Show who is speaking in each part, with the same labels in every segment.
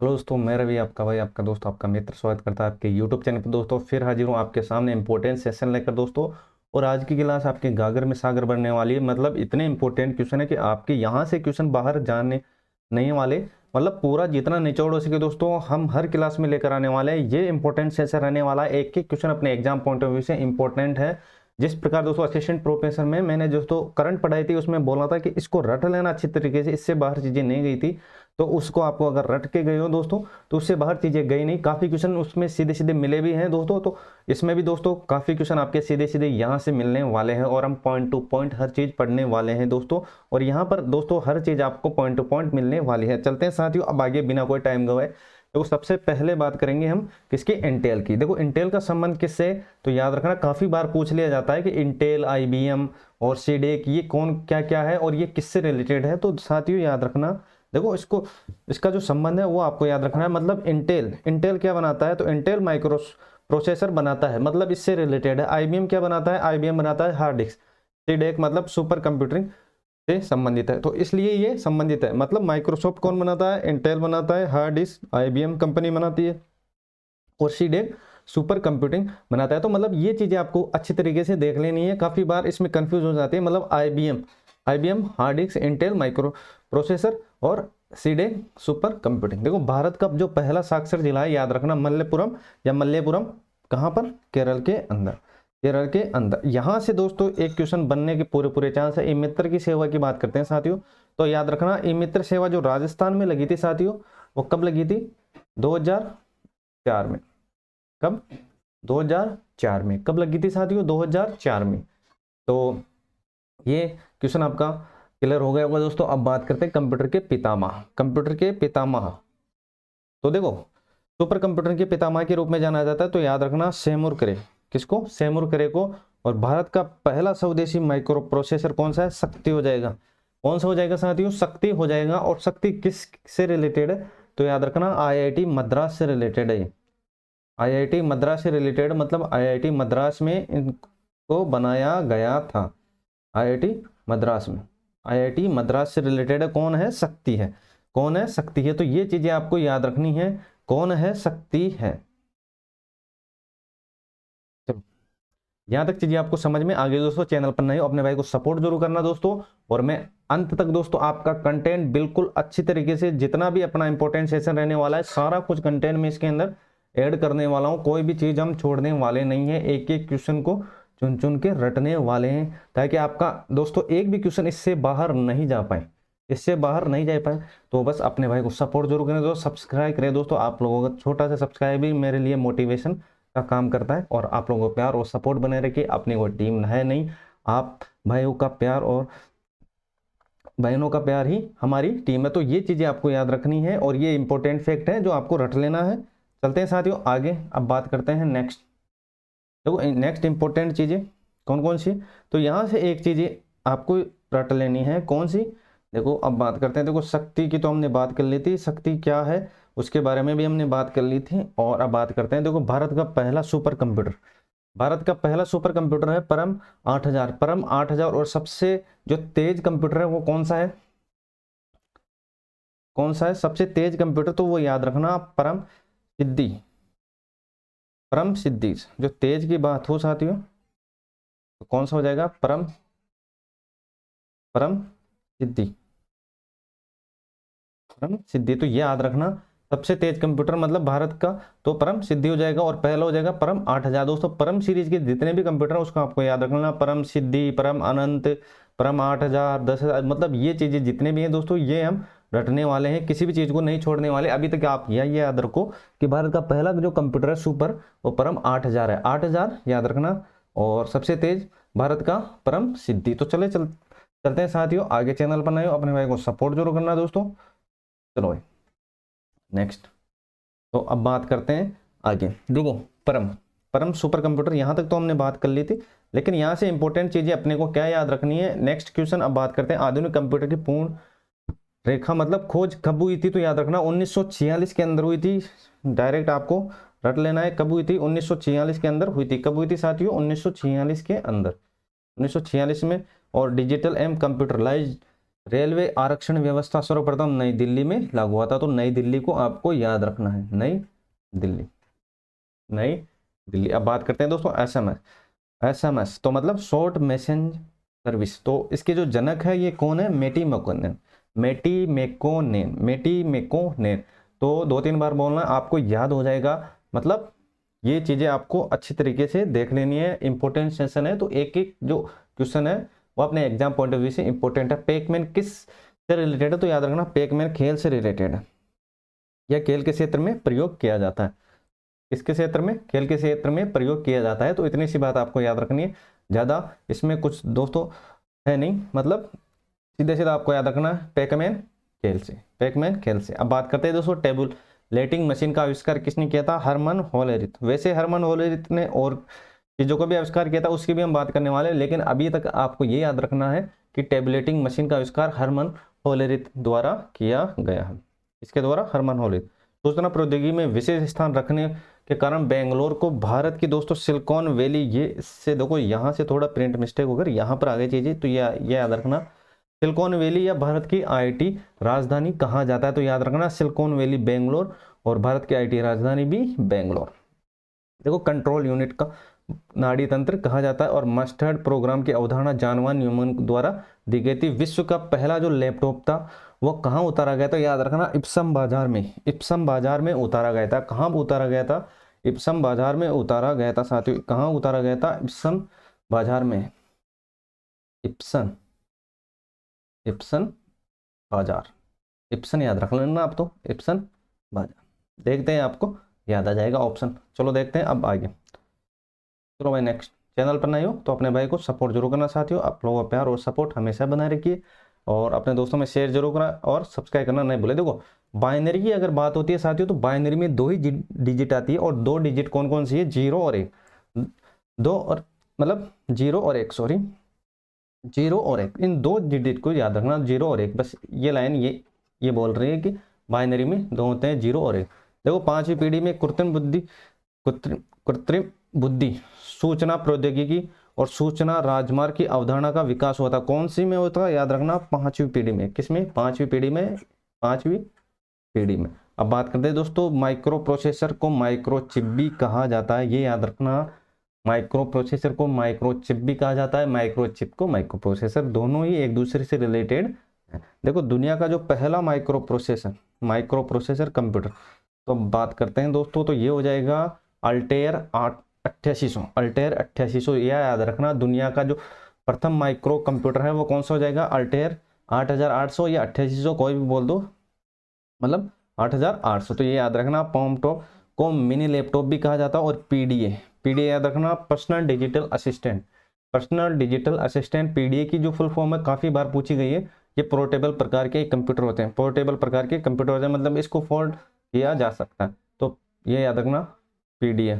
Speaker 1: Hello दोस्तों, मैं रवि आपका भाई, आपका दोस्त, आपका मित्र स्वागत करता है आपके यूट्यूब चैनल पर। दोस्तों फिर हाजिर हूँ आपके सामने इंपॉर्टेंट सेशन लेकर दोस्तों। और आज की क्लास आपके गागर में सागर बनने वाली है। मतलब इतने इंपॉर्टेंट क्वेश्चन है कि आपके यहाँ से क्वेश्चन बाहर जाने नहीं वाले। मतलब पूरा जितना निचोड़ हो सके दोस्तों हम हर क्लास में लेकर आने वाले हैं। ये इंपॉर्टेंट सेशन रहने वाला है। एक एक क्वेश्चन अपने एग्जाम पॉइंट ऑफ व्यू से इंपॉर्टेंट है। जिस प्रकार दोस्तों असिस्टेंट प्रोफेसर में मैंने दोस्तों करंट पढ़ाई थी उसमें बोला था कि इसको रट लेना अच्छी तरीके से, इससे बाहर चीजें नहीं गई थी। तो उसको आपको अगर रट के गए हो दोस्तों तो उससे बाहर चीजें गई नहीं। काफी क्वेश्चन उसमें सीधे सीधे मिले भी हैं दोस्तों। तो इसमें भी दोस्तों काफी क्वेश्चन आपके सीधे सीधे यहाँ से मिलने वाले हैं और हम पॉइंट टू पॉइंट हर चीज पढ़ने वाले हैं दोस्तों। और यहाँ पर दोस्तों हर चीज आपको पॉइंट टू पॉइंट मिलने वाली है। चलते हैं साथियों अब आगे बिना कोई टाइम गवाए। तो सबसे पहले बात करेंगे हम किसकी, इंटेल की। देखो इंटेल का संबंध किससे, तो याद रखना काफी बार पूछ लिया जाता है कि इंटेल, आईबीएम और सीडेक ये कौन क्या क्या है और ये किससे रिलेटेड है। तो साथियों याद रखना, देखो इसको इसका जो संबंध है वो आपको याद रखना है। मतलब इंटेल इंटेल क्या बनाता है, तो इंटेल माइक्रो प्रोसेसर बनाता है, मतलब इससे रिलेटेड है। आईबीएम क्या बनाता है, आईबीएम बनाता है हार्ड डिस्क। सीडेक मतलब सुपर कंप्यूटिंग से संबंधित है, तो इसलिए ये संबंधित है। मतलब माइक्रोसॉफ्ट कौन बनाता है, इंटेल बनाता है, हार्ड डिस्क आईबीएम कंपनी बनाती है और सीडेक सुपर कंप्यूटिंग बनाता है। तो मतलब ये चीजें आपको अच्छी तरीके से देख लेनी है। काफी बार इसमें कंफ्यूज हो जाती है। मतलब IBM IBM hard disk, Intel micro processor और सीडेक सुपर कंप्यूटिंग। देखो भारत का जो पहला साक्षर जिला है याद रखना मल्लेपुरम या मल्लेपुरम। कहां पर, केरल के अंदर, केरल के अंदर। यहां से दोस्तों एक क्वेश्चन बनने के पूरे पूरे चांस है। ई मित्र की सेवा की बात करते हैं साथियों, तो याद रखना ई मित्र सेवा जो राजस्थान में लगी थी साथियों, वो कब लगी थी, 2004 में। कब, 2004 में। कब लगी थी साथियों, 2004 में। तो ये क्वेश्चन आपका क्लियर हो गया होगा दोस्तों। अब बात करते हैं कंप्यूटर के पितामह। कंप्यूटर के पितामह, तो देखो सुपर कंप्यूटर के पितामह के रूप में जाना जाता है, तो याद रखना सेमुर करे। किसको, सेमुर करे को। और भारत का पहला स्वदेशी माइक्रो प्रोसेसर कौन सा है, शक्ति हो जाएगा। कौन सा हो जाएगा साथियों, शक्ति हो जाएगा। और शक्ति किस से रिलेटेड है, तो याद रखना आईआईटी मद्रास से रिलेटेड है। आईआईटी मद्रास से रिलेटेड, मतलब आईआईटी मद्रास में इनको बनाया गया था। आईआईटी मद्रास में, आईआईटी मद्रास से रिलेटेड है। कौन है, शक्ति है। कौन है, शक्ति है। तो ये चीजें आपको याद रखनी है, कौन है, शक्ति है। चलो यहां तक चीजें आपको समझ में आ गई दोस्तों। चैनल पर नए हो अपने भाई को सपोर्ट जरूर करना दोस्तों। और मैं अंत तक दोस्तों आपका कंटेंट बिल्कुल अच्छी तरीके से, जितना भी अपना इंपॉर्टेंट सेशन रहने वाला है सारा कुछ कंटेंट में इसके अंदर ऐड करने वाला हूं। कोई भी चीज हम छोड़ने वाले नहीं है। एक एक क्वेश्चन को चुन चुन के रटने वाले हैं, ताकि आपका दोस्तों एक भी क्वेश्चन इससे बाहर नहीं जा पाए, इससे बाहर नहीं जा पाए। तो बस अपने भाई को सपोर्ट जरूर करें दोस्तों, सब्सक्राइब करें दोस्तों। आप लोगों का छोटा सा सब्सक्राइब भी मेरे लिए मोटिवेशन का काम करता है। और आप लोगों को प्यार और सपोर्ट बने रखिए। अपनी कोई टीम है नहीं, आप भाइयों का प्यार और बहनों का प्यार ही हमारी टीम है। तो ये चीजें आपको याद रखनी है और ये इंपॉर्टेंट फैक्ट है जो आपको रट लेना है। चलते हैं साथियों आगे, अब बात करते हैं नेक्स्ट। देखो नेक्स्ट इंपॉर्टेंट चीजें कौन कौन सी, तो यहां से एक चीजें आपको रट लेनी है। कौन सी, देखो अब बात करते हैं। देखो शक्ति की तो हमने बात कर ली थी, शक्ति क्या है उसके बारे में भी हमने बात कर ली थी। और अब बात करते हैं, देखो भारत का पहला सुपर कंप्यूटर, भारत का पहला सुपर कंप्यूटर है परम 8000। परम 8000। और सबसे जो तेज कंप्यूटर है वो कौन सा है, कौन सा है सबसे तेज कंप्यूटर, तो वो याद रखना परम सिद्धि। परम सिद्धि जो तेज की बात हो साथियों, तो कौन सा हो जाएगा, परम, परम सिद्धि, परम सिद्धि। तो ये याद रखना सबसे तेज कंप्यूटर मतलब भारत का, तो परम सिद्धि हो जाएगा। और पहला हो जाएगा परम 8000। दोस्तों परम सीरीज के जितने भी कंप्यूटर है उसको आपको याद रखना, परम सिद्धि, परम अनंत, परम 8000, 10,000, मतलब ये चीजें जितने भी हैं दोस्तों ये हम रटने वाले हैं। किसी भी चीज को नहीं छोड़ने वाले। अभी तक आप ये याद रखो कि भारत का पहला जो कंप्यूटर है सुपर, वो परम 8000 है। 8000 याद रखना। और सबसे तेज भारत का परम सिद्धि। तो चलते हैं साथियों आगे। चैनल पर नए हो अपने भाई को सपोर्ट जरूर करना दोस्तों। चलो भाई नेक्स्ट। तो अब बात करते हैं आगे। देखो परम, परम सुपर कंप्यूटर यहाँ तक तो हमने बात कर ली थी, लेकिन यहाँ से इंपॉर्टेंट चीजें अपने को क्या याद रखनी है। नेक्स्ट क्वेश्चन अब बात करते हैं आधुनिक कंप्यूटर की पूर्ण रेखा मतलब खोज कब हुई थी, तो याद रखना 1946 के अंदर हुई थी। डायरेक्ट आपको रट लेना है कब हुई थी, 1946 के अंदर हुई थी। कब हुई थी साथियों, 1946 के अंदर, 1946 में। और डिजिटल एम कंप्यूटरलाइज रेलवे आरक्षण व्यवस्था सर्वप्रथम नई दिल्ली में लागू हुआ था। तो नई दिल्ली को आपको याद रखना है, नई दिल्ली, नई दिल्ली। अब बात करते हैं दोस्तों एसएमएस। एसएमएस तो मतलब शॉर्ट मैसेज सर्विस। तो इसके जो जनक है ये कौन है? मेटी मैकोनेन, मेटी मैकोनेन, मेटी मैकोनेन। तो 2-3 बार बोलना, आपको याद हो जाएगा। मतलब ये चीजें आपको अच्छी तरीके से देख लेनी है, इंपॉर्टेंट सेशन है। तो एक एक जो क्वेश्चन है वो अपने एग्जाम पॉइंट ऑफ व्यू से इंपॉर्टेंट है। पेकमैन किस से रिलेटेड है? तो याद रखना पेकमैन खेल से रिलेटेड है, या खेल के क्षेत्र में प्रयोग किया जाता है। किसके क्षेत्र में? खेल के क्षेत्र में प्रयोग किया जाता है। तो इतनी सी बात आपको याद रखनी है, ज्यादा इसमें कुछ दोस्तों है नहीं। मतलब सीधे सीधा आपको याद रखना है पेकमैन खेल से, पेकमैन खेल से। अब बात करते हैं दोस्तों टेबुलेटिंग मशीन का आविष्कार किसने किया था? Herman Hollerith. वैसे हरमन होलेरिथ ने और चीजों को भी आविष्कार किया था, उसकी भी हम बात करने वाले हैं, लेकिन अभी तक आपको ये याद रखना है कि टेबुलेटिंग मशीन का आविष्कार हरमन होलेरिथ द्वारा किया गया है। इसके द्वारा हरमन होलेरिथ। सूचना प्रौद्योगिकी में विशेष स्थान रखने के कारण बेंगलोर को भारत की दोस्तों सिलिकॉन वैली, ये इससे देखो यहाँ से थोड़ा प्रिंट मिस्टेक होकर यहाँ पर आ गई चीजें, तो ये याद रखना। सिलिकॉन वैली या भारत की आईटी राजधानी कहा जाता है? तो याद रखना सिलिकॉन वैली बेंगलोर, और भारत की आईटी राजधानी भी बेंगलोर। देखो कंट्रोल यूनिट का नाड़ी तंत्र कहा जाता है, और मस्टर्ड प्रोग्राम की अवधारणा जानवान न्यूमन द्वारा दी गई थी। विश्व का पहला जो लैपटॉप था वो कहाँ उतारा गया था? याद रखना इप्सम बाजार में, इप्सम बाजार में उतारा गया था। कहाँ उतारा गया था? इप्सम बाजार में उतारा गया था साथियों। कहाँ उतारा गया था? इप्सम बाजार में, इप्सन, इप्सन बाजार, इप्सन याद रख लेना आप, तो इप्सन बाजार। देखते हैं आपको याद आ जाएगा ऑप्शन। चलो देखते हैं अब आगे। चलो भाई नेक्स्ट। चैनल पर नए हो तो अपने भाई को सपोर्ट जरूर करना साथियों। आप लोगों का प्यार और सपोर्ट हमेशा बनाए रखिए, और अपने दोस्तों में शेयर जरूर करना, और सब्सक्राइब करना नहीं भूले। देखो बाइनरी की अगर बात होती है साथियों, तो बाइनरी में 2 ही डिजिट आती है, और 2 डिजिट कौन कौन सी है? 0 और 1। 2 और मतलब 0 और 1, सॉरी 0 और 1, इन 2 डिजिट को याद रखना, 0 और 1। बस ये लाइन ये बोल रही है कि बाइनरी में 2 होते हैं, 0 और 1। देखो 5वीं पीढ़ी में कृत्रिम बुद्धि, सूचना प्रौद्योगिकी और सूचना राजमार्ग की अवधारणा का विकास हुआ था। कौन सी में होता है? याद रखना 5वीं पीढ़ी में। किसमें? 5वीं पीढ़ी में, 5वीं पीढ़ी में। अब बात करते हैं दोस्तों माइक्रो प्रोसेसर को माइक्रोचिप भी कहा जाता है, ये याद रखना। माइक्रो प्रोसेसर को माइक्रोचिप भी कहा जाता है, माइक्रोचिप को माइक्रो प्रोसेसर, दोनों ही एक दूसरे से रिलेटेड है। देखो दुनिया का जो पहला माइक्रो प्रोसेसर कंप्यूटर, तो बात करते हैं दोस्तों, तो ये हो जाएगा अल्टेयर 8800, अल्टेयर 8800। यह याद रखना दुनिया का जो प्रथम माइक्रो कंप्यूटर है वो कौन सा हो जाएगा? अल्टेयर 8800 या 8800, कोई भी बोल दो, मतलब 8800। तो ये याद रखना। पॉमटॉप को मिनी लैपटॉप भी कहा जाता है, और पीडीए याद रखना personal digital assistant, personal digital assistant. PDA की जो फुल फॉर्म है काफी बार पूछी गई है। ये पोर्टेबल प्रकार के कंप्यूटर होते हैं, पोर्टेबल प्रकार के कंप्यूटर होते हैं, मतलब इसको फोल्ड किया जा सकता है। तो ये याद रखना पीडीए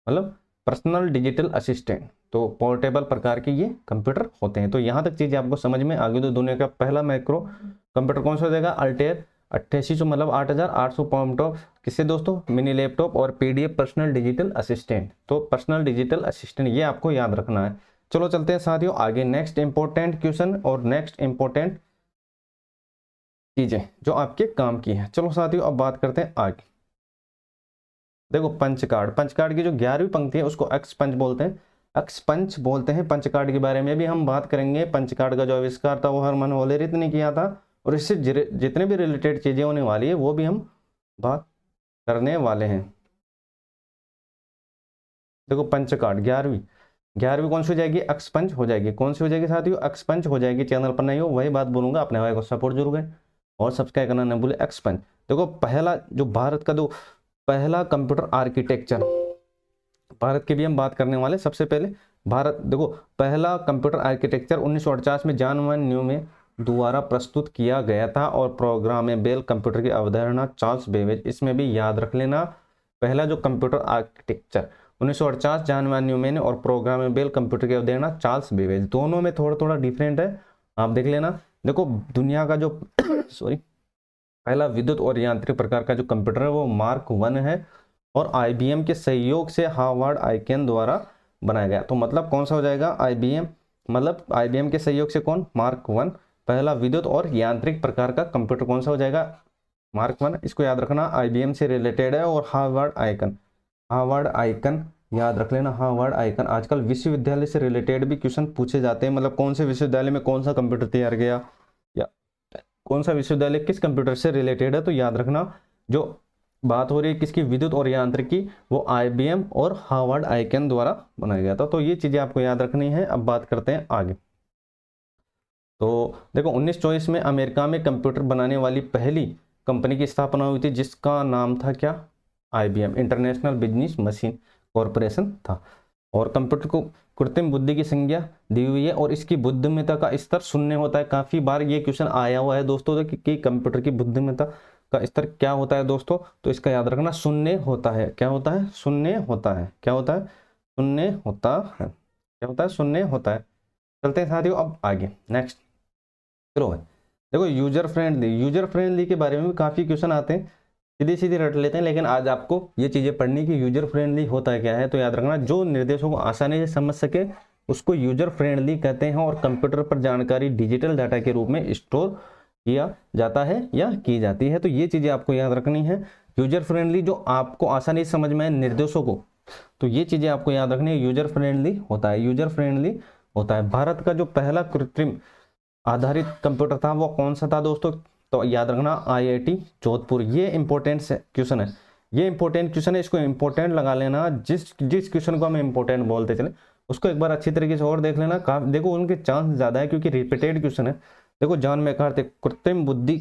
Speaker 1: मतलब पर्सनल डिजिटल असिस्टेंट। तो पोर्टेबल प्रकार के ये कंप्यूटर होते हैं। तो यहाँ तक चीजें आपको समझ में आ गई। तो दुनिया का पहला माइक्रो कंप्यूटर कौन सा हो जाएगा? अल्टेयर 8800, मतलब 8800। पॉमटॉप किससे दोस्तों? Mini laptop. और पीडीएफ पर्सनल डिजिटल असिस्टेंट। तो पर्सनल डिजिटल असिस्टेंट ये आपको याद रखना है। चलो चलते हैं साथियों आगे। नेक्स्ट इंपॉर्टेंट क्वेश्चन और नेक्स्ट इंपॉर्टेंट चीजें जो आपके काम की है। चलो साथियों अब बात करते हैं आगे। देखो पंच कार्ड, पंच कार्ड की जो 11वीं पंक्ति है उसको एक्स पंच बोलते हैं, एक्स पंच बोलते हैं। पंच कार्ड के बारे में भी हम बात करेंगे। पंच कार्ड का जो आविष्कार था वो हरमन होलेरिथ ने किया था, और इससे जितने भी रिलेटेड चीजें होने वाली है वो भी हम बात करने वाले हैं। देखो पंच कार्ड 11वीं कौन सी हो जाएगी? एक्स पंच हो जाएगी। कौन सी हो जाएगी साथियों? एक्स पंच हो जाएगी। चैनल पर नहीं हो वही बात बोलूंगा, अपने भाई को सपोर्ट जरूर करें और सब्सक्राइब करना न भूले। एक्स पंच देखो पहला जो भारत का जो पहला कंप्यूटर आर्किटेक्चर, भारत की भी हम बात करने वाले। सबसे पहले भारत देखो पहला कंप्यूटर आर्किटेक्चर 1948 में जॉन वन न्यूमैन द्वारा प्रस्तुत किया गया था, और प्रोग्रामेबल कंप्यूटर की अवधारणा चार्ल्स बेबेज। इसमें भी याद रख लेना पहला जो computer architecture 1948 John von Neumann, और प्रोग्रामेबल कंप्यूटर की अवधारणा चार्ल्स बेबेज। दोनों में थोड़ा थोड़ा डिफरेंट है, आप देख लेना। देखो दुनिया का जो सॉरी पहला विद्युत और यांत्रिक प्रकार का जो कंप्यूटर है वो मार्क 1 है, और आईबीएम के सहयोग से हार्वर्ड आइकेन द्वारा बनाया गया। तो मतलब कौन सा हो जाएगा? आईबीएम, मतलब आईबीएम के सहयोग से कौन? मार्क 1 पहला विद्युत और यांत्रिक प्रकार का कंप्यूटर कौन सा हो जाएगा? मार्क 1, इसको याद रखना, आईबीएम से रिलेटेड है। और हार्वर्ड आइकन, हार्वर्ड आइकन याद रख लेना, हार्वर्ड आइकन। आजकल विश्वविद्यालय से रिलेटेड भी क्वेश्चन पूछे जाते हैं, मतलब कौन से विश्वविद्यालय में कौन सा कंप्यूटर तैयार किया या कौन सा विश्वविद्यालय किस कंप्यूटर से रिलेटेड है। तो याद रखना, जो बात हो रही है किसकी, विद्युत और यांत्रिकी, वो आईबीएम और हार्वर्ड आइकन द्वारा बनाया गया था। तो ये चीजें आपको याद रखनी है। अब बात करते हैं आगे। तो देखो 1924 में अमेरिका में कंप्यूटर बनाने वाली पहली कंपनी की स्थापना हुई थी, जिसका नाम था क्या? IBM, international business machine corporation था। और कंप्यूटर को कृत्रिम बुद्धि की संज्ञा दी हुई है और इसकी बुद्धिमत्ता का स्तर शून्य होता है। काफी बार ये क्वेश्चन आया हुआ है दोस्तों कि कंप्यूटर की बुद्धिमत्ता का स्तर क्या होता है दोस्तों? तो इसका याद रखना, शून्य होता है। क्या होता है? शून्य होता है। क्या होता है? शून्य होता है। क्या होता है? शून्य होता है। चलते हैं साथियों अब आगे, नेक्स्ट चलो भाई। देखो यूजर फ्रेंडली, यूजर फ्रेंडली के बारे में भी काफी क्वेश्चन आते हैं, सीधे सीधे रट लेते हैं, लेकिन आज आपको ये चीजें पढ़नी कि यूजर फ्रेंडली होता है क्या है। तो याद रखना, जो निर्देशों को आसानी से समझ सके उसको यूजर फ्रेंडली कहते हैं। और कंप्यूटर पर जानकारी डिजिटल डाटा के रूप में स्टोर किया जाता है या की जाती है। तो ये चीजें आपको याद रखनी है। यूजर फ्रेंडली, जो आपको आसानी से समझ में आए निर्देशों को, तो ये चीजें आपको याद रखनी है। यूजर फ्रेंडली होता है, यूजर फ्रेंडली होता है। भारत का जो पहला कृत्रिम आधारित कंप्यूटर था वो कौन सा था दोस्तों? तो याद रखना, आईआईटी जोधपुर। ये इंपॉर्टेंट क्वेश्चन है, ये इंपॉर्टेंट क्वेश्चन है, इसको इंपॉर्टेंट लगा लेना। जिस क्वेश्चन को हम इंपॉर्टेंट बोलते चले उसको एक बार अच्छी तरीके से और देख लेना। देखो उनके चांस ज्यादा है क्योंकि रिपीटेड क्वेश्चन है। देखो जॉन मैकार्थे कृत्रिम बुद्धि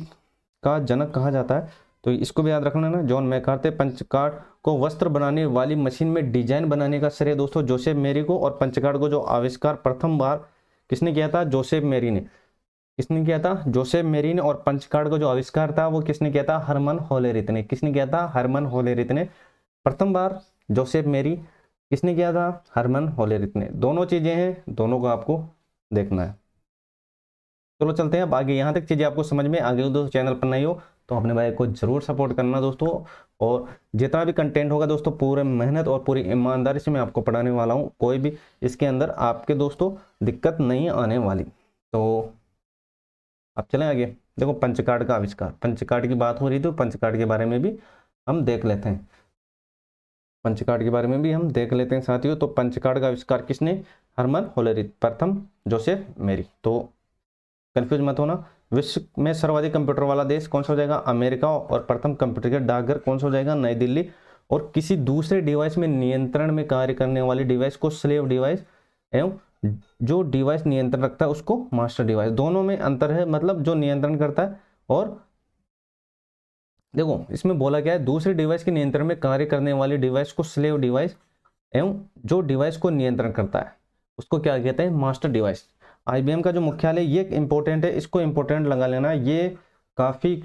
Speaker 1: का जनक कहा जाता है, तो इसको भी याद रखना ना। जॉन मैकार्थे, पंचकार्ड को वस्त्र बनाने वाली मशीन में डिजाइन बनाने का श्रेय दोस्तों जोसेफ मेरी को। और पंचकार्ड को जो आविष्कार प्रथम बार किसने किया था? जोसेफ मेरी ने। किसने किया था? जोसेफ मेरी ने। और पंचकार्ड का जो आविष्कार था वो किसने किया था? हरमन होलेरिथ ने। किसने किया था? हरमन होलेरिथ ने। प्रथम बार जोसेफ मेरी, किसने किया था? हरमन होलेरिथ ने। दोनों चीजें हैं, दोनों को आपको देखना है। चलो चलते हैं अब आगे। यहाँ तक चीजें आपको समझ में आ गई दोस्तों, चैनल पर नए हो तो अपने भाई को जरूर सपोर्ट करना दोस्तों। और जितना भी कंटेंट होगा दोस्तों पूरे मेहनत और पूरी ईमानदारी से मैं आपको पढ़ाने वाला हूँ। कोई भी इसके अंदर आपके दोस्तों दिक्कत नहीं आने वाली। तो अब चलें आगे। देखो पंचकार्ड का आविष्कार, पंचकार्ड की बात हो रही तो पंचकार्ड के बारे में भी हम देख लेते हैं। पंचकार्ड के बारे में भी हम देख लेते हैं साथियों। तो पंचकार्ड का आविष्कार किसने? Herman Hollerith. प्रथम जोसेफ मेरी। तो कंफ्यूज मत होना। विश्व में सर्वाधिक कंप्यूटर वाला देश कौन सा हो जाएगा? अमेरिका। और प्रथम कंप्यूटर के डाकघर कौन सा हो जाएगा? नई दिल्ली। और किसी दूसरे डिवाइस में नियंत्रण में कार्य करने वाली डिवाइस को स्लेव डिवाइस, एवं जो डिवाइस नियंत्रण रखता है उसको मास्टर डिवाइस। दोनों में अंतर है, मतलब जो नियंत्रण करता है और देखो इसमें बोला गया है दूसरे डिवाइस के नियंत्रण में कार्य करने वाली डिवाइस को स्लेव डिवाइस, एवं जो डिवाइस को नियंत्रण करता है उसको क्या कहते हैं? Master device. आईबीएम का जो मुख्यालय, ये इंपॉर्टेंट है, इसको इंपॉर्टेंट लगा लेना। ये काफी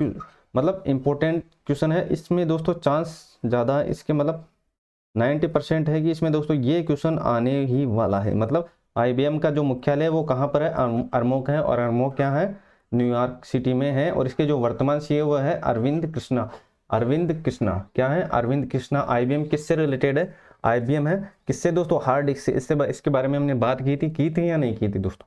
Speaker 1: मतलब इंपॉर्टेंट क्वेश्चन है। इसमें दोस्तों चांस ज्यादा है, इसके मतलब 90% है कि इसमें दोस्तों ये क्वेश्चन आने ही वाला है। मतलब आईबीएम का जो मुख्यालय है वो कहाँ पर है? अरमोक है। और अरमोक क्या है? न्यूयॉर्क सिटी में है। और इसके जो वर्तमान सीईओ वो है अरविंद कृष्णा। अरविंद कृष्णा क्या है? अरविंद कृष्णा। आईबीएम किससे रिलेटेड है? आईबीएम है किससे दोस्तों? हार्ड डिस्क से। इसके बारे में हमने बात की थी या नहीं की थी दोस्तों?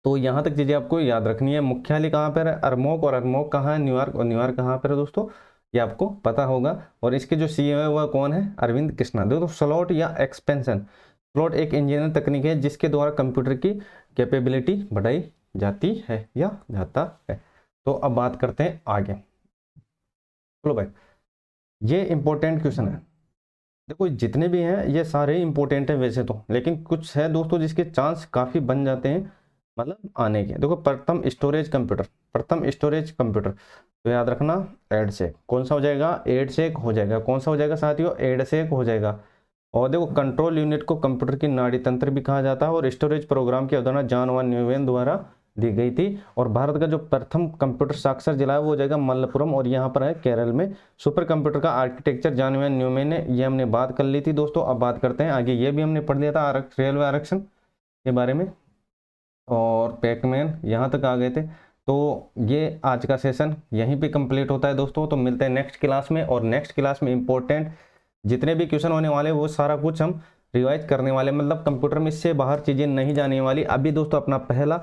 Speaker 1: तो यहाँ तक चीजें आपको याद रखनी है। मुख्यालय कहाँ पर है? अरमोक। और अरमोक कहाँ है? न्यूयॉर्क। और न्यूयॉर्क कहाँ पर है दोस्तों? ये आपको पता होगा। और इसके जो सीईओ है वह कौन है? अरविंद कृष्णा। देखो स्लॉट या एक्सपेंशन, स्लॉट एक इंजीनियरिंग तकनीक है जिसके द्वारा कंप्यूटर की कैपेबिलिटी बढ़ाई जाती है या जाता है। तो अब बात करते हैं आगे। चलो भाई, ये इंपॉर्टेंट क्वेश्चन है। देखो जितने भी हैं ये सारे इंपॉर्टेंट है वैसे तो, लेकिन कुछ है दोस्तों जिसके चांस काफी बन जाते हैं मतलब आने के। देखो प्रथम स्टोरेज कंप्यूटर, प्रथम स्टोरेज कंप्यूटर, तो याद रखना एडसेक। कौन सा हो जाएगा? एडसेक हो जाएगा। कौन सा हो जाएगा साथियों? एडसेक हो जाएगा। और देखो कंट्रोल यूनिट को कंप्यूटर की नाड़ी तंत्र भी कहा जाता है। और स्टोरेज प्रोग्राम की अवधारणा जॉन वन न्यूमैन द्वारा दी गई थी। और भारत का जो प्रथम कंप्यूटर साक्षर जिला है वो हो जाएगा मलप्पुरम, और यहाँ पर है केरल में। सुपर कंप्यूटर का आर्किटेक्चर जॉन वन न्यूमैन ने, ये हमने बात कर ली थी दोस्तों। अब बात करते हैं आगे। ये भी हमने पढ़ लिया था रेलवे आरक्षण के बारे में और पैकमैन, यहाँ तक आ गए थे। तो ये आज का सेशन यहीं पे कंप्लीट होता है दोस्तों। तो मिलते हैं नेक्स्ट क्लास में, और नेक्स्ट क्लास में इंपॉर्टेंट जितने भी क्वेश्चन होने वाले वो सारा कुछ हम रिवाइज करने वाले, मतलब कंप्यूटर में इससे बाहर चीजें नहीं जाने वाली। अभी दोस्तों अपना पहला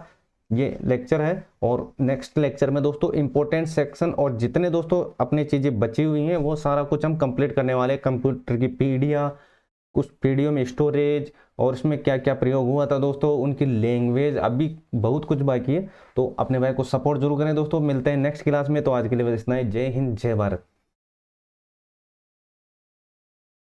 Speaker 1: ये लेक्चर है। और नेक्स्ट लेक्चर में दोस्तों इंपॉर्टेंट सेक्शन और जितने दोस्तों अपनी चीज़ें बची हुई हैं वो सारा कुछ हम कंप्लीट करने वाले हैं। कंप्यूटर की पीढ़ियाँ, उस पीढ़ियों में स्टोरेज और उसमें क्या क्या प्रयोग हुआ था दोस्तों, उनकी लैंग्वेज, अभी बहुत कुछ बाकी है। तो अपने भाई को सपोर्ट जरूर करें दोस्तों। मिलते हैं नेक्स्ट क्लास में। तो आज के लिए बस इतना ही। जय हिंद, जय भारत।